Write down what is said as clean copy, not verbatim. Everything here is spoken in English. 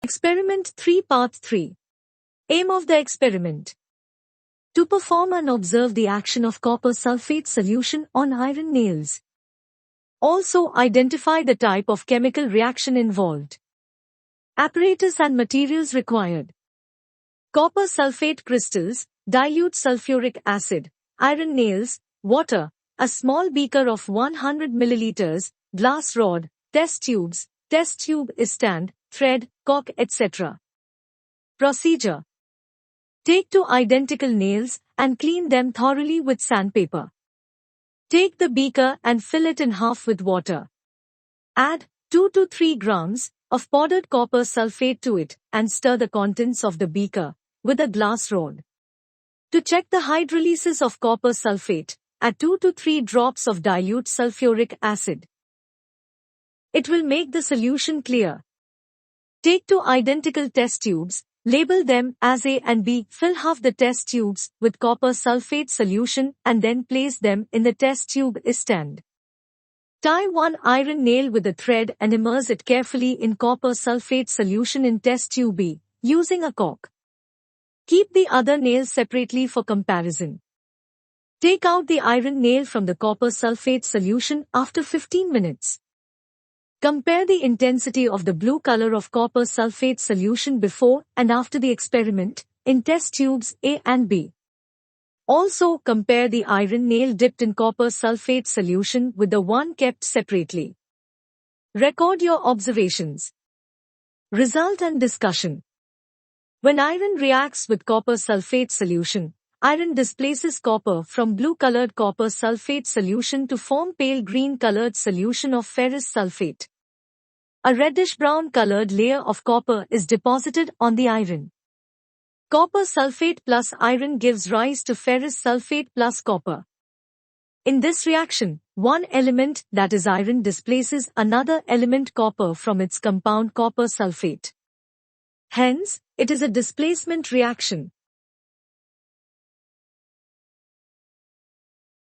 Experiment 3 Part 3. Aim of the experiment. To perform and observe the action of copper sulphate solution on iron nails. Also identify the type of chemical reaction involved. Apparatus and materials required. Copper sulphate crystals, dilute sulfuric acid, iron nails, water, a small beaker of 100 milliliters, glass rod, test tube is stand, thread, cork, etc. Procedure. Take 2 identical nails and clean them thoroughly with sandpaper. Take the beaker and fill it in half with water. Add 2 to 3 grams of powdered copper sulphate to it and stir the contents of the beaker with a glass rod. To check the hydrolysis of copper sulphate, add 2 to 3 drops of dilute sulfuric acid. It will make the solution clear. Take 2 identical test tubes, label them as A and B, fill half the test tubes with copper sulphate solution and then place them in the test tube stand. Tie 1 iron nail with a thread and immerse it carefully in copper sulphate solution in test tube B, using a cork. Keep the other nails separately for comparison. Take out the iron nail from the copper sulphate solution after 15 minutes. Compare the intensity of the blue color of copper sulphate solution before and after the experiment in test tubes A and B. Also compare the iron nail dipped in copper sulphate solution with the one kept separately. Record your observations. Result and discussion. When iron reacts with copper sulphate solution, iron displaces copper from blue-colored copper sulphate solution to form pale green-colored solution of ferrous sulfate. A reddish-brown colored layer of copper is deposited on the iron. Copper sulphate plus iron gives rise to ferrous sulfate plus copper. In this reaction, one element, that is iron, displaces another element, copper, from its compound copper sulphate. Hence, it is a displacement reaction.